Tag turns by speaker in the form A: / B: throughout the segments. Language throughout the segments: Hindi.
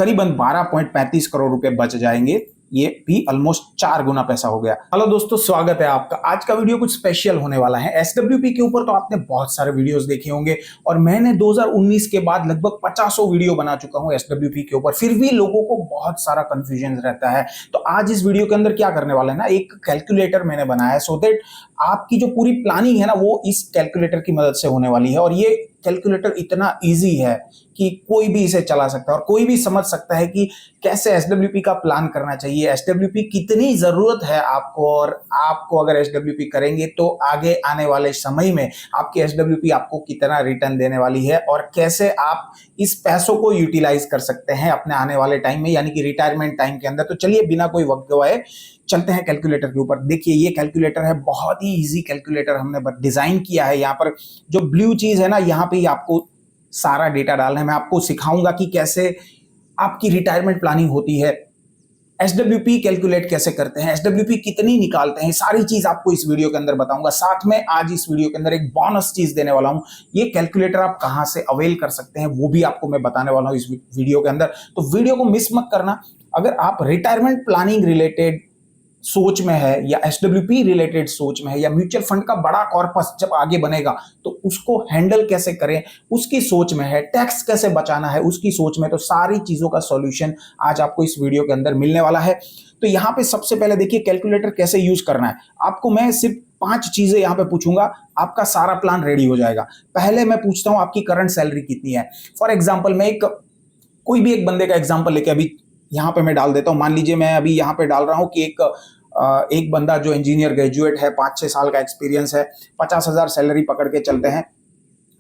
A: करीबन 12.35 करोड़ रुपए बच जाएंगे। ये भी ऑलमोस्ट 4 गुना पैसा हो गया। हेलो दोस्तों, स्वागत है आपका। आज का वीडियो कुछ स्पेशल होने वाला है। एसडब्ल्यूपी के ऊपर तो आपने बहुत सारे वीडियोस देखे होंगे और मैंने 2019 के बाद लगभग 50 वीडियो बना चुका हूं एसडब्ल्यूपी के ऊपर, फिर भी लोगों को बहुत सारा कंफ्यूजन रहता है। तो आज इस वीडियो के अंदर क्या करने वाला है ना, एक कैलकुलेटर मैंने बनाया है सो दैट आपकी जो पूरी प्लानिंग है ना वो इस कैलकुलेटर की मदद से होने वाली है। और ये कैलकुलेटर इतना इजी है कि कोई भी इसे चला सकता है और कोई भी समझ सकता है कि कैसे एसडब्ल्यूपी का प्लान करना चाहिए, एसडब्ल्यूपी कितनी जरूरत है आपको, और आपको अगर एसडब्ल्यूपी करेंगे तो आगे आने वाले समय में आपकी एसडब्ल्यूपी आपको कितना रिटर्न देने वाली है और कैसे आप इस पैसों को यूटिलाइज कर सकते हैं अपने आने वाले टाइम में, यानी कि रिटायरमेंट टाइम के अंदर। तो चलिए बिना कोई वक्त गवाए चलते हैं कैलकुलेटर के ऊपर। देखिए ये कैलकुलेटर है, बहुत ही इजी कैलकुलेटर हमने डिजाइन किया है। यहाँ पर जो ब्लू चीज है ना, यहाँ पे ही आपको सारा डेटा डालना है। मैं आपको सिखाऊंगा कि कैसे आपकी रिटायरमेंट प्लानिंग होती है, एसडब्ल्यूपी कैलकुलेट कैसे करते हैं, एसडब्ल्यूपी कितनी निकालते हैं, सारी चीज आपको इस वीडियो के अंदर बताऊंगा। साथ में आज इस वीडियो के अंदर एक बोनस चीज देने वाला हूं। ये कैलकुलेटर आप कहां से अवेल कर सकते हैं वो भी आपको मैं बताने वाला हूं इस वीडियो के अंदर। तो वीडियो को मिस मत करना। अगर आप रिटायरमेंट प्लानिंग रिलेटेड सोच में है या एसडब्ल्यूपी रिलेटेड सोच में है या म्यूचुअल फंड का बड़ा कॉर्पस जब आगे बनेगा तो उसको हैंडल कैसे करें उसकी सोच में है, टैक्स कैसे बचाना है उसकी सोच में, तो सारी चीजों का सॉल्यूशन आज आपको इस वीडियो के अंदर मिलने वाला है। तो यहां पे सबसे पहले देखिए कैलकुलेटर कैसे यूज करना है। आपको मैं सिर्फ 5 चीजें यहां पे पूछूंगा, आपका सारा प्लान रेडी हो जाएगा। पहले मैं पूछता हूं आपकी करंट सैलरी कितनी है। फॉर एग्जाम्पल मैं कोई भी एक बंदे का एग्जाम्पल लेके अभी यहाँ पे मैं डाल देता हूँ। मान लीजिए मैं अभी यहाँ पे डाल रहा हूँ कि एक बंदा जो इंजीनियर ग्रेजुएट है, 5-6 साल का एक्सपीरियंस है, 50,000 सैलरी पकड़ के चलते हैं।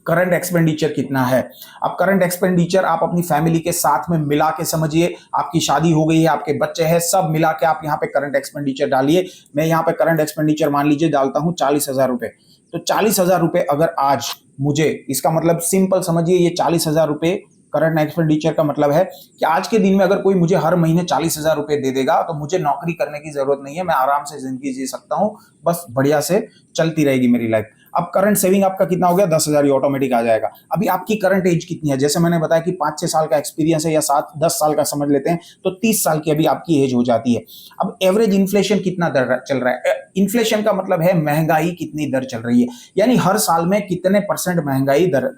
A: करंट एक्सपेंडिचर कितना है? अब करंट एक्सपेंडिचर आप अपनी फैमिली के साथ में मिला के समझिए, आपकी शादी हो गई है, आपके बच्चे हैं, सब मिला के आप यहाँ पे करंट एक्सपेंडिचर डालिए। मैं यहाँ पे करंट एक्सपेंडिचर मान लीजिए डालता हूँ 40,000 रुपए। तो 40,000 रुपए अगर आज मुझे, इसका मतलब सिंपल समझिए, ये 40,000 रुपए करंट एक्सपेंडिचर का मतलब है कि आज के दिन में अगर कोई मुझे हर महीने 40,000 रुपए दे देगा तो मुझे नौकरी करने की जरूरत नहीं है, मैं आराम से जिंदगी जी सकता हूं, बस बढ़िया से चलती रहेगी मेरी लाइफ। अब करंट सेविंग आपका कितना हो गया? 10,000, ये ऑटोमेटिक आ जाएगा। अभी आपकी करंट एज कितनी है? जैसे मैंने बताया कि 5-6 साल का एक्सपीरियंस है या 7-10 साल का समझ लेते हैं, तो 30 साल की अभी आपकी एज हो जाती है। अब एवरेज इन्फ्लेशन कितना दर चल रहा है? इन्फ्लेशन का मतलब है महंगाई कितनी दर चल रही है, यानी हर साल में कितने % महंगाई दर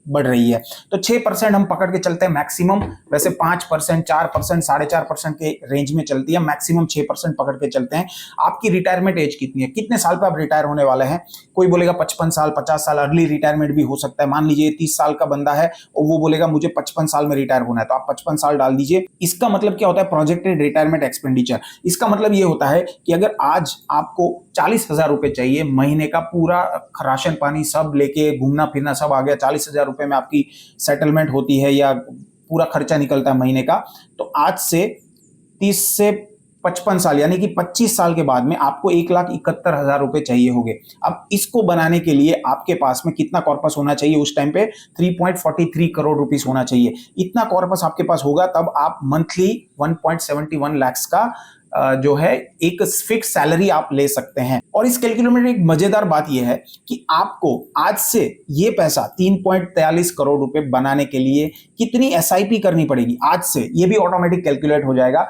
A: बढ़ रही है। तो 6% हम पकड़ के चलते हैं मैक्सिमम, वैसे 5%, 4%, 4.5% के रेंज में चलती है, मैक्सिमम 6% पकड़ के चलते हैं। आपकी रिटायरमेंट एज कितनी है? कितने साल पे आप रिटायर होने वाले हैं? कोई बोलेगा 55 साल, 50 साल, अर्ली रिटायरमेंट भी हो सकता है। मान लीजिए 30 साल का बंदा है और वो बोलेगा मुझे 55 साल में रिटायर होना है, तो आप 55 साल डाल दीजिए। इसका मतलब क्या होता है? Projected retirement expenditure. इसका मतलब ये होता है कि अगर आज आपको 40,000 रुपए चाहिए महीने का, पूरा राशन पानी सब लेके घूमना फिरना सब आ गया, 40,000 रुपए में आपकी सेटलमेंट होती है या पूरा खर्चा निकलता है महीने का, तो आज से 30 से 55 साल यानी कि 25 साल के बाद में आपको 1,71,000 रुपए चाहिए होंगे। अब इसको बनाने के लिए आपके पास में कितना कॉर्पस होना चाहिए? उस टाइम पे 3.43 करोड़ रुपीस होना चाहिए। इतना कॉर्पस आपके पास होगा तब आप मंथली 1.71 लाख का जो है एक फिक्स सैलरी आप ले सकते हैं। और इस कैलकुलेटर में एक मजेदार बात यह है कि आपको आज से ये पैसा 3.43 करोड़ रुपए बनाने के लिए कितनी एसआईपी करनी पड़ेगी आज से, ये भी ऑटोमेटिक कैलकुलेट हो जाएगा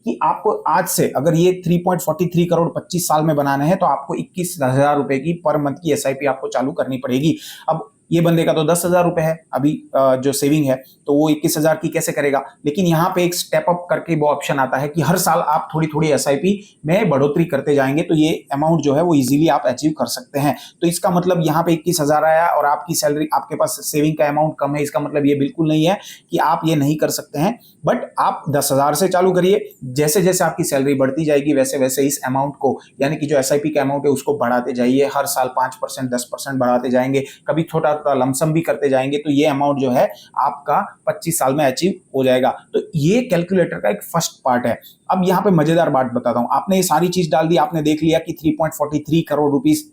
A: कि आपको आज से अगर ये 3.43 करोड़ 25 साल में बनाने हैं तो आपको 21,000 रुपए की पर मंथ की एसआईपी आपको चालू करनी पड़ेगी। अब ये बंदे का तो 10,000 रुपए है अभी जो सेविंग है, तो वो 21,000 की कैसे करेगा? लेकिन यहाँ पे एक स्टेप अप करके वो ऑप्शन आता है कि हर साल आप थोड़ी थोड़ी एसआईपी में बढ़ोतरी करते जाएंगे तो ये अमाउंट जो है वो इजीली आप अचीव कर सकते हैं। तो इसका मतलब यहाँ पे 21,000 आया और आपकी सैलरी, आपके पास सेविंग का अमाउंट कम है, इसका मतलब ये बिल्कुल नहीं है कि आप ये नहीं कर सकते हैं, बट आप 10,000 से चालू करिए। जैसे जैसे आपकी सैलरी बढ़ती जाएगी वैसे वैसे इस अमाउंट को, यानी कि जो एसआईपी का अमाउंट है उसको बढ़ाते जाइए। हर साल 5%, 10% बढ़ाते जाएंगे, कभी छोटा लमसम भी करते जाएंगे, तो ये अमाउंट जो है आपका 25 साल में अचीव हो जाएगा। तो ये कैलकुलेटर का एक फर्स्ट पार्ट है। अब यहाँ पे मजेदार बात बताता हूं। आपने ये सारी चीज डाल दी, आपने देख लिया कि 3.43 करोड़ रुपीस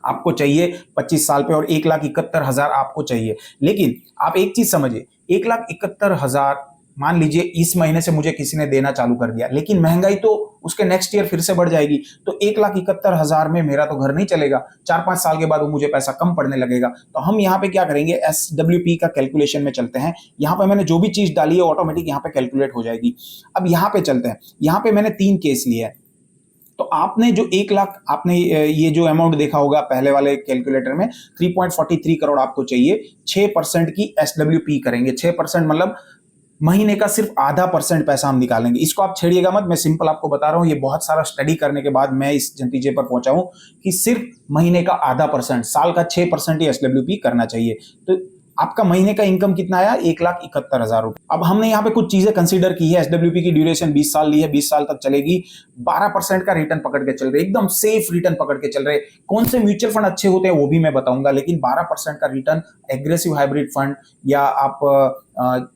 A: आपको चाहिए 25 साल पे और 1,71,000 आपको चाहिए। लेकिन आप एक चीज समझिए, 1,71,000 मान लीजिए इस महीने से मुझे किसी ने देना चालू कर दिया, लेकिन महंगाई तो उसके नेक्स्ट ईयर फिर से बढ़ जाएगी, तो 1,71,000 में मेरा तो घर नहीं चलेगा। 4-5 साल के बाद वो मुझे पैसा कम पड़ने लगेगा। तो हम यहाँ पे क्या करेंगे, SWP का कैलकुलेशन में चलते हैं। यहाँ पे मैंने जो भी चीज डाली है ऑटोमेटिक यहाँ पे कैलकुलेट हो जाएगी। अब यहाँ पे चलते हैं, यहाँ पे मैंने 3 केस लिए हैं। तो आपने जो 1 लाख आपने ये जो अमाउंट देखा होगा पहले वाले कैलकुलेटर में 3.43 करोड़ आपको चाहिए, 6% की SWP करेंगे। 6% मतलब महीने का सिर्फ आधा % पैसा हम निकालेंगे। इसको आप छेड़िएगा मत, मैं सिंपल आपको बता रहा हूं। ये बहुत सारा स्टडी करने के बाद मैं इस नतीजे पर पहुंचा हूं कि सिर्फ महीने का आधा %, साल का 6% ही SWP करना चाहिए। तो आपका महीने का इनकम कितना आया, 1,71,000 रुपए। अब हमने यहाँ पे कुछ चीजें कंसीडर की है। SWP की ड्यूरेशन 20 साल ली है, 20 साल तक चलेगी। 12% का रिटर्न पकड़ के चल रहे, एकदम सेफ रिटर्न पकड़ के चल रहे। कौन से म्यूचुअल फंड अच्छे होते हैं वो भी मैं बताऊंगा, लेकिन 12% का रिटर्न एग्रेसिव हाइब्रिड फंड या आप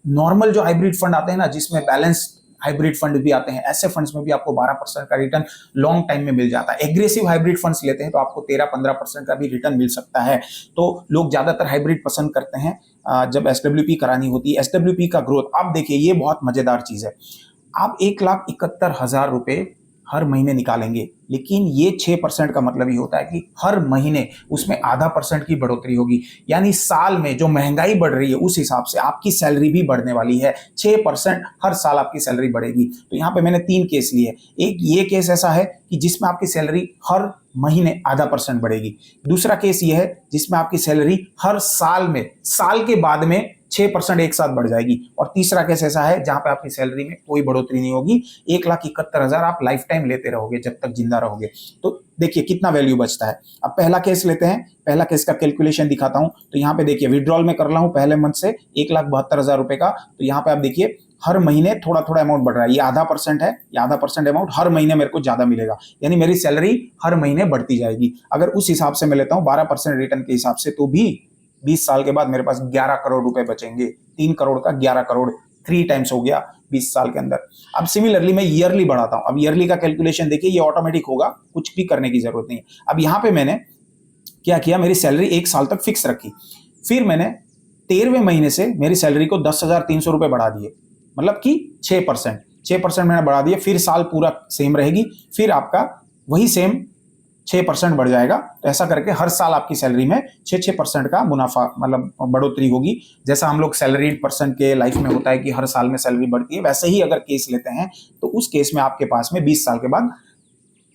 A: नॉर्मल जो हाइब्रिड फंड आते हैं ना, जिसमें बैलेंस हाइब्रिड फंड भी आते हैं, ऐसे फंड्स में भी आपको 12% का रिटर्न लॉन्ग टाइम में मिल जाता है। एग्रेसिव हाइब्रिड फंड्स लेते हैं तो आपको 13-15% का भी रिटर्न मिल सकता है। तो लोग ज्यादातर हाइब्रिड पसंद करते हैं जब SWP करानी होती है। SWP का ग्रोथ आप देखिए, ये बहुत मजेदार चीज है। आप 1,71,000 रुपए हर महीने निकालेंगे, लेकिन ये 6% का मतलब ही होता है कि हर महीने उसमें आधा % की बढ़ोतरी होगी। यानी साल में जो महंगाई बढ़ रही है उस हिसाब से आपकी सैलरी भी बढ़ने वाली है। 6% हर साल आपकी सैलरी बढ़ेगी। तो यहाँ पे मैंने 3 केस लिए। एक ये केस ऐसा है कि जिसमें आपकी सैलरी हर महीने आधा % बढ़ेगी। दूसरा केस ये है जिसमें आपकी सैलरी हर साल में, साल के बाद में 6% एक साथ बढ़ जाएगी। और तीसरा केस ऐसा है जहां पे आपकी सैलरी में कोई बढ़ोतरी नहीं होगी। 1,71,000 आप लाइफ टाइम लेते रहोगे जब तक जिंदा रहोगे। तो देखिए कितना वैल्यू बचता है। अब पहला केस लेते हैं, पहला केस का कैलकुलेशन दिखाता हूं। तो यहाँ पे देखिए विड्रॉल में कर रहा हूं पहले मंथ से 1,72,000 रुपए का। तो यहाँ पे आप देखिए हर महीने थोड़ा थोड़ा अमाउंट बढ़ रहा है। ये आधा % है, ये आधा % अमाउंट हर महीने मेरे को ज्यादा मिलेगा, यानी मेरी सैलरी हर महीने बढ़ती जाएगी। अगर उस हिसाब से मैं लेता हूं 12% रिटर्न के हिसाब से, तो भी 20 साल के बाद मेरे पास 11 करोड़ रुपए बचेंगे। 3 करोड़ का 11 करोड़ 3 टाइम्स हो गया 20 साल के अंदर। अब सिमिलरली मैं ईयरली बढ़ाता हूं। अब ईयरली का कैलकुलेशन देखिए, ये ऑटोमेटिक होगा, कुछ भी करने की जरूरत नहीं है। अब यहां पे मैंने क्या किया, मेरी सैलरी 1 साल तक फिक्स रखी। फिर मैंने 13वें महीने से मेरी सैलरी को 10,300 रुपए बढ़ा दिए, मतलब कि 6% मैंने बढ़ा दिए। फिर साल पूरा सेम रहेगी, फिर आपका वही सेम 6% बढ़ जाएगा। तो ऐसा करके हर साल आपकी सैलरी में 6% का मुनाफा मतलब बढ़ोतरी होगी। जैसा हम लोग सैलरी पर्सन के लाइफ में होता है कि हर साल में सैलरी बढ़ती है, वैसे ही अगर केस लेते हैं तो उस केस में आपके पास में 20 साल के बाद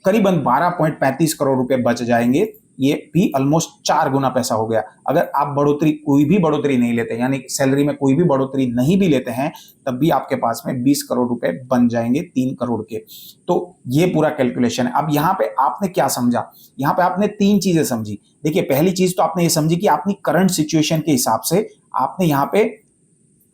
A: करीबन 12.35 करोड़ रुपए बच जाएंगे। ये भी ऑलमोस्ट 4 गुना पैसा हो गया। अगर आप बढ़ोतरी, कोई भी बढ़ोतरी नहीं लेते, यानी सैलरी में कोई भी बढ़ोतरी नहीं भी लेते हैं, तब भी आपके पास में 20 करोड़ रुपए बन जाएंगे 3 करोड़ के। तो ये पूरा कैलकुलेशन है। अब यहाँ पे आपने क्या समझा, यहाँ पे आपने 3 चीजें समझी। देखिए पहली चीज तो आपने ये समझी कि अपनी करंट सिचुएशन के हिसाब से आपने यहाँ पे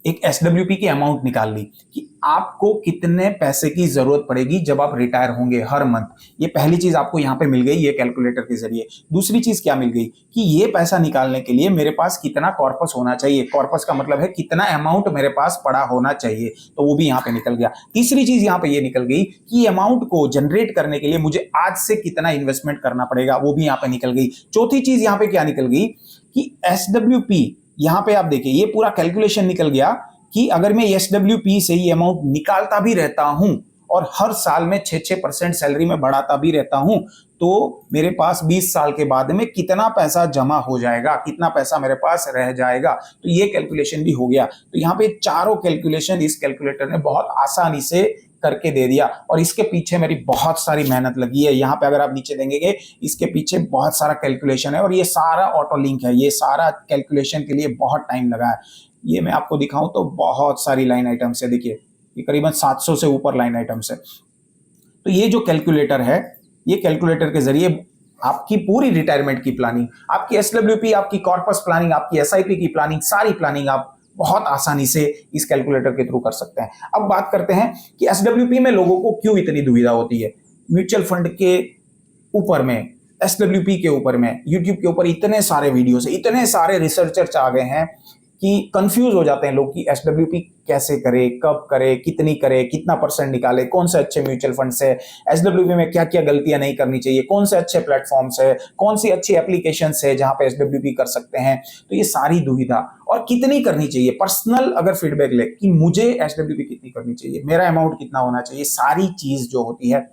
A: एक SWP की अमाउंट निकाल ली कि आपको कितने पैसे की जरूरत पड़ेगी जब आप रिटायर होंगे हर मंथ। ये पहली चीज आपको यहाँ पे मिल गई, ये कैलकुलेटर के जरिए। दूसरी चीज क्या मिल गई कि ये पैसा निकालने के लिए मेरे पास कितना कॉर्पस होना चाहिए। कॉर्पस का मतलब है कितना अमाउंट मेरे पास पड़ा होना चाहिए, तो वो भी यहाँ पे निकल गया। तीसरी चीज यहाँ पे ये निकल गई कि अमाउंट को जनरेट करने के लिए मुझे आज से कितना इन्वेस्टमेंट करना पड़ेगा, वो भी यहाँ पे निकल गई। चौथी चीज यहाँ पे क्या निकल गई कि SWP, यहां पे आप देखिए ये पूरा कैलकुलेशन निकल गया कि अगर मैं SWP से ये अमाउंट निकालता भी रहता हूं और हर साल में 6% सैलरी में बढ़ाता भी रहता हूं, तो मेरे पास 20 साल के बाद में कितना पैसा जमा हो जाएगा, कितना पैसा मेरे पास रह जाएगा। तो ये कैलकुलेशन भी हो गया। तो यहाँ पे चारों कैलकुलेशन इस कैलकुलेटर ने बहुत आसानी से करके दे दिया, और इसके पीछे मेरी बहुत सारी मेहनत लगी है। यहाँ पे अगर आप नीचे देंगे, इसके पीछे बहुत सारा कैलकुलेशन है और ये सारा ऑटो लिंक है। ये सारा कैलकुलेशन के लिए बहुत टाइम लगा है। ये मैं आपको दिखाऊं तो बहुत सारी लाइन आइटम्स है। देखिए ये करीबन 700 से ऊपर लाइन आइटम्स है। तो ये जो कैलकुलेटर है, ये कैलकुलेटर के जरिए आपकी पूरी रिटायरमेंट की प्लानिंग, आपकी SWP, आपकी कॉर्पस प्लानिंग, आपकी SIP की प्लानिंग, सारी प्लानिंग आप बहुत आसानी से इस कैलकुलेटर के थ्रू कर सकते हैं। अब बात करते हैं कि SWP में लोगों को क्यों इतनी दुविधा होती है। म्यूचुअल फंड के ऊपर में, SWP के ऊपर में, यूट्यूब के ऊपर इतने सारे वीडियोस, इतने सारे रिसर्चर्स आ गए हैं कि कंफ्यूज हो जाते हैं लोग कि SWP कैसे करे, कब करे, कितनी करे, कितना % निकाले, कौन से अच्छे म्यूचुअल फंड है, SWP में क्या क्या गलतियां नहीं करनी चाहिए, कौन से अच्छे प्लेटफॉर्म्स है, कौन सी अच्छी एप्लीकेशंस है जहां पे SWP कर सकते हैं। तो ये सारी दुविधा, और कितनी करनी चाहिए, पर्सनल अगर फीडबैक ले कि मुझे SWP कितनी करनी चाहिए, मेरा अमाउंट कितना होना चाहिए, सारी चीज जो होती है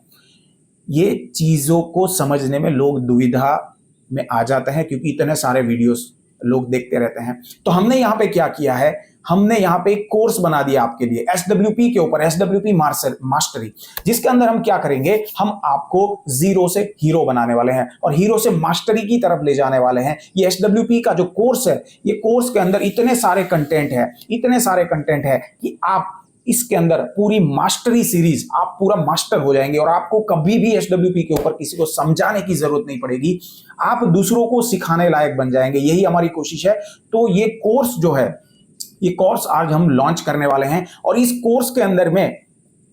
A: ये चीजों को समझने में लोग दुविधा में आ जाते हैं क्योंकि इतने सारे वीडियोस लोग देखते रहते हैं। तो हमने यहाँ पे क्या किया है, हमने यहाँ पे एक कोर्स बना दिया आपके लिए SWP के ऊपर, SWP मास्टरी, जिसके अंदर हम क्या करेंगे, हम आपको जीरो से हीरो बनाने वाले हैं और हीरो से मास्टरी की तरफ ले जाने वाले हैं। ये SWP का जो कोर्स है, ये कोर्स के अंदर इतने सारे कंटेंट है कि आप इसके अंदर पूरी मास्टरी सीरीज, आप पूरा मास्टर हो जाएंगे और आपको कभी भी SWP के ऊपर किसी को समझाने की जरूरत नहीं पड़ेगी। आप दूसरों को सिखाने लायक बन जाएंगे, यही हमारी कोशिश है। तो ये कोर्स जो है, ये कोर्स आज हम लॉन्च करने वाले हैं और इस कोर्स के अंदर में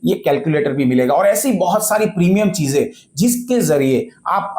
A: ये कैलकुलेटर भी मिलेगा और ऐसी बहुत सारी प्रीमियम चीजें जिसके जरिए आप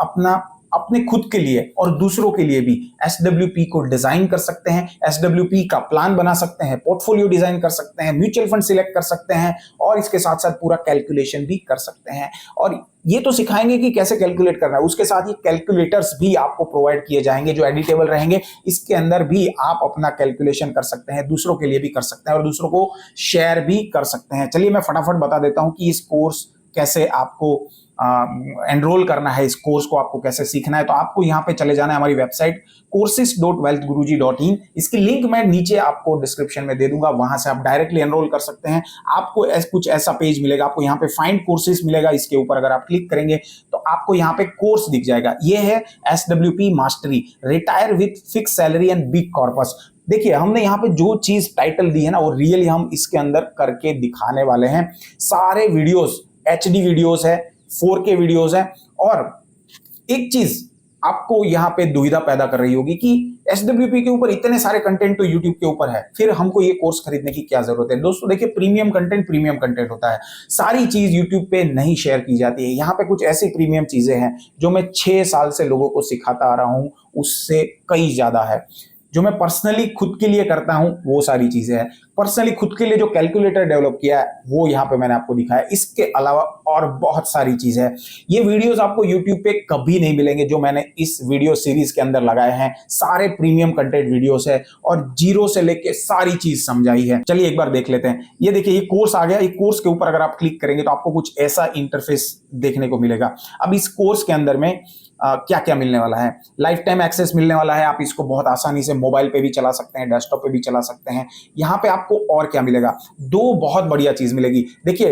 A: अपने खुद के लिए और दूसरों के लिए भी SWP को डिजाइन कर सकते हैं, SWP का प्लान बना सकते हैं, पोर्टफोलियो डिजाइन कर सकते हैं, म्यूचुअल फंड सिलेक्ट कर सकते हैं और इसके साथ साथ पूरा कैलकुलेशन भी कर सकते हैं। और ये तो सिखाएंगे कि कैसे कैलकुलेट करना है, उसके साथ ये कैलकुलेटर्स भी आपको प्रोवाइड किए जाएंगे जो एडिटेबल रहेंगे। इसके अंदर भी आप अपना कैलकुलेशन कर सकते हैं, दूसरों के लिए भी कर सकते हैं और दूसरों को शेयर भी कर सकते हैं। चलिए मैं फटाफट बता देता हूं कि इस कोर्स कैसे आपको एनरोल करना है, इस कोर्स को आपको कैसे सीखना है। तो आपको यहाँ पे चले जाना है हमारी वेबसाइट courses.wealthguruji.in। इसकी लिंक मैं नीचे आपको डिस्क्रिप्शन में दे दूंगा, वहां से आप डायरेक्टली एनरोल कर सकते हैं। आपको कुछ ऐसा पेज मिलेगा, आपको यहाँ पे फाइंड कोर्सेज मिलेगा, इसके ऊपर अगर आप क्लिक करेंगे तो आपको यहाँ पे कोर्स दिख जाएगा। ये है SWP mastery, retire with fix salary and big corpus. देखिए हमने यहाँ पे जो चीज टाइटल दी है ना, वो रियली हम इसके अंदर करके दिखाने वाले हैं। सारे वीडियोस HD वीडियोस है, 4K वीडियोस है। और एक चीज आपको यहाँ पे दुविधा पैदा कर रही होगी कि SWP के ऊपर इतने सारे कंटेंट तो YouTube के ऊपर है, फिर हमको ये कोर्स खरीदने की क्या जरूरत है। दोस्तों देखिए, प्रीमियम कंटेंट होता है, सारी चीज YouTube पे नहीं शेयर की जाती है। यहाँ पे कुछ ऐसी प्रीमियम चीजें हैं जो मैं 6 साल से लोगों को सिखाता आ रहा हूं, उससे कई ज्यादा है। जो मैं पर्सनली खुद के लिए करता हूं वो सारी चीजें हैं। पर्सनली खुद के लिए जो कैलकुलेटर डेवलप किया है वो यहाँ पे मैंने आपको दिखाया। इसके अलावा और बहुत सारी चीजें हैं। ये वीडियोस आपको YouTube पे कभी नहीं मिलेंगे जो मैंने इस वीडियो सीरीज के अंदर लगाए हैं। सारे प्रीमियम कंटेंट वीडियोस है और जीरो से लेके सारी चीज समझाई है। चलिए एक बार देख लेते हैं। ये देखिए, ये कोर्स आ गया। ये कोर्स के ऊपर अगर आप क्लिक करेंगे तो आपको कुछ ऐसा इंटरफेस देखने को मिलेगा। अब इस कोर्स के अंदर में क्या क्या मिलने वाला है, लाइफ टाइम एक्सेस मिलने वाला है। आप इसको बहुत आसानी से मोबाइल पे भी चला सकते हैं, डेस्कटॉप पे भी चला सकते हैं। यहाँ पे आपको और क्या मिलेगा, 2 बहुत बढ़िया चीज मिलेगी। देखिए,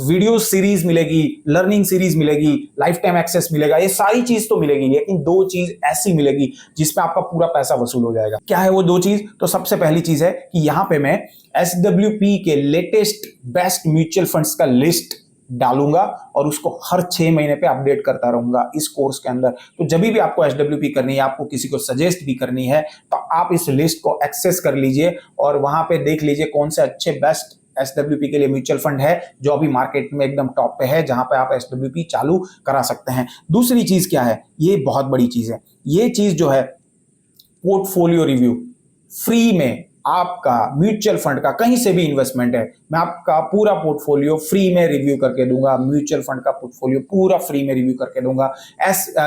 A: वीडियो सीरीज मिलेगी, लर्निंग सीरीज मिलेगी, लाइफ टाइम एक्सेस मिलेगा, ये सारी चीज तो मिलेगी, लेकिन 2 चीज ऐसी मिलेगी जिसपे आपका पूरा पैसा वसूल हो जाएगा। क्या है वो 2 चीज? तो सबसे पहली चीज है कि यहाँ पे मैं SWP के लेटेस्ट बेस्ट म्यूचुअल फंड्स का लिस्ट डालूंगा और उसको हर 6 महीने पे अपडेट करता रहूंगा इस कोर्स के अंदर। तो जब भी आपको SWP करनी है, आपको किसी को सजेस्ट भी करनी है, तो आप इस लिस्ट को एक्सेस कर लीजिए और वहां पे देख लीजिए कौन से अच्छे बेस्ट SWP के लिए म्यूचुअल फंड है जो अभी मार्केट में एकदम टॉप पे है, जहां पे आप SWP चालू करा सकते हैं। दूसरी चीज क्या है, ये बहुत बड़ी चीज है। ये चीज जो है, पोर्टफोलियो रिव्यू फ्री में, आपका म्यूचुअल फंड का कहीं से भी इन्वेस्टमेंट है, मैं आपका पूरा पोर्टफोलियो फ्री में रिव्यू करके दूंगा। म्यूचुअल फंड का पोर्टफोलियो पूरा फ्री में रिव्यू करके दूंगा।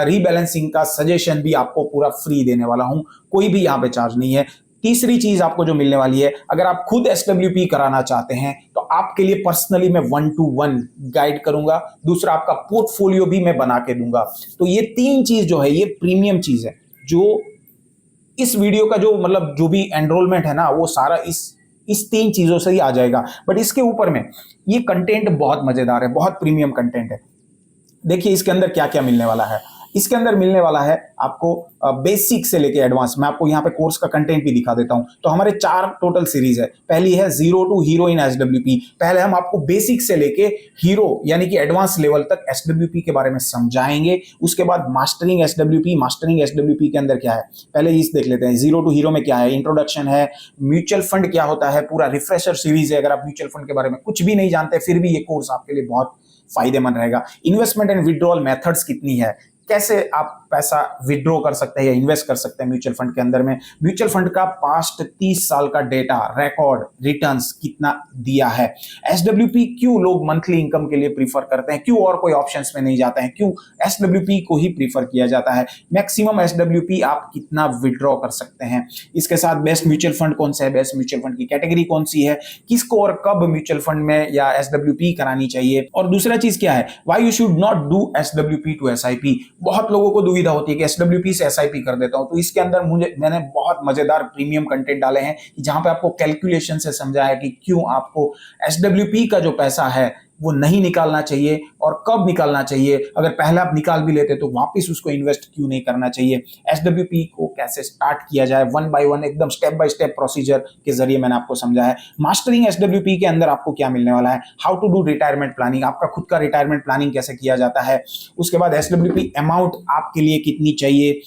A: रीबैलेंसिंग का सजेशन भी आपको पूरा फ्री देने वाला हूं, कोई भी यहां पे चार्ज नहीं है। तीसरी चीज आपको जो मिलने वाली है, अगर आप खुद SWP कराना चाहते हैं तो आपके लिए पर्सनली मैं 1-to-1 गाइड करूंगा। दूसरा, आपका पोर्टफोलियो भी मैं बना के दूंगा। तो ये 3 चीज जो है, ये प्रीमियम चीज है जो इस वीडियो का जो मतलब जो भी एनरोलमेंट है ना, वो सारा इस 3 चीजों से ही आ जाएगा। बट इसके ऊपर में ये कंटेंट बहुत मजेदार है, बहुत प्रीमियम कंटेंट है। देखिए इसके अंदर क्या क्या मिलने वाला है। इसके अंदर मिलने वाला है आपको बेसिक से लेके एडवांस। मैं आपको यहाँ पे कोर्स का कंटेंट भी दिखा देता हूं। तो हमारे 4 टोटल सीरीज है। पहली है 0 to हीरो इन SWP। पहले हम आपको बेसिक से लेके हीरो यानी कि एडवांस लेवल तक SWP के बारे में समझाएंगे। उसके बाद मास्टरिंग SWP के अंदर क्या है, पहले इस देख लेते हैं। 0 to हीरो में क्या है, इंट्रोडक्शन है, म्यूचुअल फंड क्या होता है, पूरा रिफ्रेशर सीरीज है। अगर आप म्यूचुअल फंड के बारे में कुछ भी नहीं जानते फिर भी ये कोर्स आपके लिए बहुत फायदेमंद रहेगा। इन्वेस्टमेंट एंड विड्रॉल मेथड्स कितनी है, कैसे आप पैसा विड्रॉ कर सकते हैं या इन्वेस्ट कर सकते हैं म्यूचुअल फंड के अंदर में। म्यूचुअल फंड का पास्ट 30 साल का डेटा रिकॉर्ड रिटर्न्स कितना दिया है, एसडब्ल्यूपी क्यों लोग मंथली इनकम के लिए प्रीफर करते हैं, क्यों और कोई ऑप्शंस में नहीं जाते हैं, क्यों एसडब्ल्यूपी को ही प्रीफर किया जाता है, मैक्सिमम एसडब्ल्यूपी आप कितना विड्रॉ कर सकते हैं। इसके साथ बेस्ट म्यूचुअल फंड कौन सा है, बेस्ट म्यूचुअल फंड की कैटेगरी कौन सी है, किसको और कब म्यूचुअल फंड में या एसडब्ल्यूपी करानी चाहिए, और दूसरा चीज क्या है, why you should not do SWP to SIP. बहुत लोगों को दुविधा होती है कि एसडब्ल्यूपी से एसआईपी कर देता हूं, तो इसके अंदर मैंने बहुत मजेदार प्रीमियम कंटेंट डाले हैं जहां पे आपको कैलकुलेशन से समझाया है कि क्यों आपको एसडब्ल्यूपी का जो पैसा है वो नहीं निकालना चाहिए और कब निकालना चाहिए, अगर पहले आप निकाल भी लेते तो वापस उसको इन्वेस्ट क्यों नहीं करना चाहिए, एसडब्ल्यूपी को कैसे स्टार्ट किया जाए, वन बाय वन एकदम स्टेप बाय स्टेप प्रोसीजर के जरिए मैंने आपको समझाया है। मास्टरिंग एसडब्ल्यूपी के अंदर आपको क्या मिलने वाला है, how to do retirement planning, आपका खुद का रिटायरमेंट प्लानिंग कैसे किया जाता है, उसके बाद एसडब्ल्यूपी अमाउंट आपके लिए कितनी चाहिए,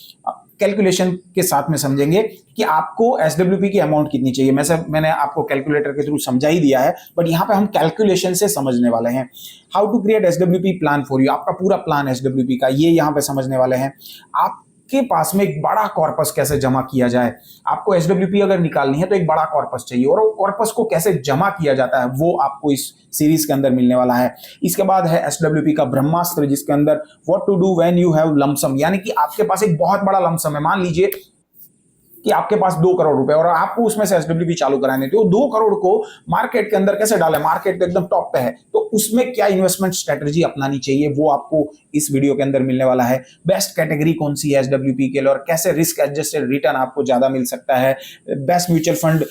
A: कैलकुलेशन के साथ में समझेंगे कि आपको एसडब्ल्यूपी की अमाउंट कितनी चाहिए। मैंने आपको कैलकुलेटर के थ्रू समझा ही दिया है, बट यहां पे हम कैलकुलेशन से समझने वाले हैं। How to create SWP plan for you, आपका पूरा प्लान एसडब्ल्यूपी का ये यहां पे समझने वाले हैं। आपके पास में एक बड़ा कॉर्पस कैसे जमा किया जाए, आपको एसडब्ल्यूपी अगर निकालनी है तो एक बड़ा कॉर्पस चाहिए, और वो कॉर्पस को कैसे जमा किया जाता है वो आपको इस सीरीज के अंदर मिलने वाला है। इसके बाद है एसडब्ल्यूपी का ब्रह्मास्त्र, जिसके अंदर what to do when you have lump sum, यानी कि आपके पास एक बहुत बड़ा लमसम है, मान लीजिए कि आपके पास 2 करोड़ रुपए और आपको उसमें से एसडब्ल्यूपी चालू कराने थे, 2 करोड़ को मार्केट के अंदर कैसे डालें, मार्केट तो एकदम टॉप पे है, तो उसमें क्या इन्वेस्टमेंट स्ट्रेटजी अपनानी चाहिए वो आपको इस वीडियो के अंदर मिलने वाला है। बेस्ट कैटेगरी कौन सी है एसडब्ल्यूपी के लिए और कैसे रिस्क एडजस्टेड रिटर्न आपको ज्यादा मिल सकता है, बेस्ट म्यूचुअल फंड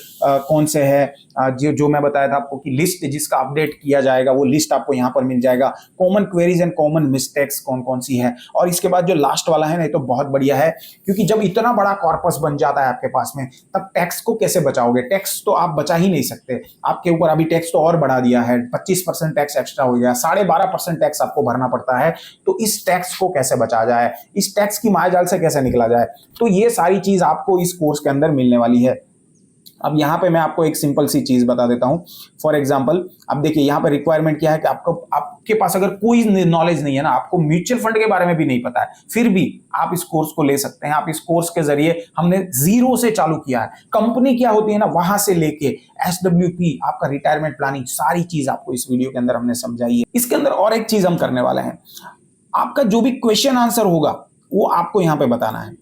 A: कौन से है, जो मैं बताया था आपको कि लिस्ट जिसका अपडेट किया जाएगा वो लिस्ट आपको यहां पर मिल जाएगा, common queries and common mistakes कौन कौन सी है, और इसके बाद जो लास्ट वाला है ना, ये तो बहुत बढ़िया है, क्योंकि जब इतना बड़ा कॉर्पस बन जाता है आपके पास में तब टैक्स को कैसे बचाओगे, टैक्स तो आप बचा ही नहीं सकते, आपके ऊपर अभी टैक्स तो और बढ़ा दिया है, 25% टैक्स एक्स्ट्रा हो गया, 12.5% टैक्स आपको भरना पड़ता है, तो इस टैक्स को कैसे बचा जाए, इस टैक्स की मायाजाल से कैसे निकला जाए, तो ये सारी चीज आपको इस कोर्स के अंदर मिलने वाली है। अब यहां पे मैं आपको एक सिंपल सी चीज बता देता हूं, फॉर एग्जांपल अब देखिए यहां पे रिक्वायरमेंट क्या है कि आपके पास अगर कोई नॉलेज नहीं है ना, आपको म्यूचुअल फंड के बारे में भी नहीं पता है, फिर भी आप इस कोर्स को ले सकते हैं। आप इस कोर्स के जरिए हमने जीरो से चालू किया है, कंपनी क्या होती है ना वहां से लेके एसडब्ल्यूपी, आपका रिटायरमेंट प्लानिंग, सारी चीज आपको इस वीडियो के अंदर हमने समझाई है। इसके अंदर और एक चीज हम करने वाले हैं, आपका जो भी क्वेश्चन आंसर होगा वो आपको यहां पे बताना है।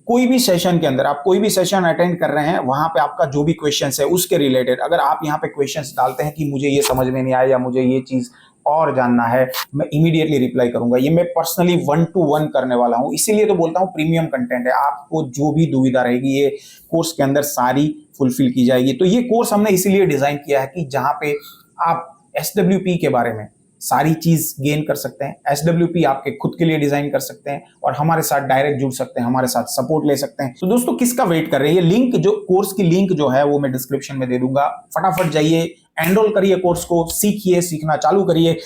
A: कोई भी सेशन के अंदर आप कोई भी सेशन अटेंड कर रहे हैं, वहां पे आपका जो भी क्वेश्चंस है उसके रिलेटेड अगर आप यहां पे क्वेश्चंस डालते हैं कि मुझे ये समझ में नहीं आया या मुझे ये चीज और जानना है, मैं इमीडिएटली रिप्लाई करूंगा। ये मैं पर्सनली 1-to-1 करने वाला हूं, इसीलिए तो बोलता हूं प्रीमियम कंटेंट है। आपको जो भी दुविधा रहेगी ये कोर्स के अंदर सारी फुलफिल की जाएगी। तो ये कोर्स हमने इसीलिए डिजाइन किया है कि जहां पे आप एसडब्ल्यूपी के बारे में सारी चीज गेन कर सकते हैं, एसडब्ल्यूपी आपके खुद के लिए डिजाइन कर सकते हैं और हमारे साथ डायरेक्ट जुड़ सकते हैं, हमारे साथ सपोर्ट ले सकते हैं। तो दोस्तों किसका वेट कर रहे हैं, ये लिंक जो कोर्स की लिंक जो है वो मैं डिस्क्रिप्शन में दे दूंगा, फटाफट जाइए एनरोल करिए कोर्स को, सीखिए, सीखना चालू करिए।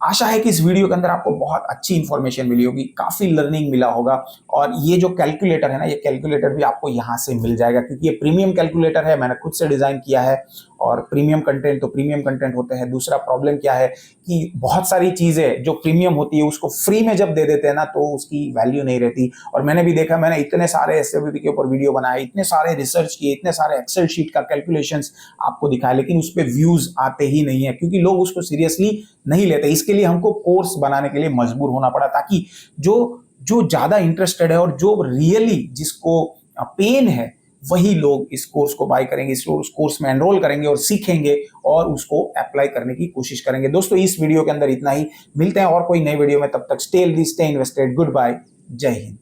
A: आशा है कि इस वीडियो के अंदर आपको बहुत अच्छी इंफॉर्मेशन मिली होगी, काफी लर्निंग मिला होगा, और ये जो कैलकुलेटर है ना, ये कैलकुलेटर भी आपको यहां से मिल जाएगा क्योंकि ये प्रीमियम कैलकुलेटर है, मैंने खुद से डिजाइन किया है। और प्रीमियम कंटेंट तो प्रीमियम कंटेंट होते हैं। दूसरा प्रॉब्लम क्या है कि बहुत सारी चीजें जो प्रीमियम होती है उसको फ्री में जब दे देते हैं ना तो उसकी वैल्यू नहीं रहती। और मैंने भी देखा, मैंने इतने सारे एसडब्ल्यूपी के ऊपर वीडियो बनाए, इतने सारे रिसर्च किए, इतने सारे एक्सेल शीट का कैलकुलेशंस आपको दिखाए, लेकिन उस पर व्यूज आते ही नहीं है क्योंकि लोग उसको सीरियसली नहीं लेते। इसके लिए हमको कोर्स बनाने के लिए मजबूर होना पड़ा ताकि जो ज्यादा इंटरेस्टेड है और जो रियली जिसको पेन है वही लोग इस कोर्स को बाय करेंगे, इस कोर्स में एनरोल करेंगे और सीखेंगे और उसको अप्लाई करने की कोशिश करेंगे। दोस्तों इस वीडियो के अंदर इतना ही, मिलते हैं और कोई नई वीडियो में, तब तक stay healthy, stay invested, good bye, जय हिंद।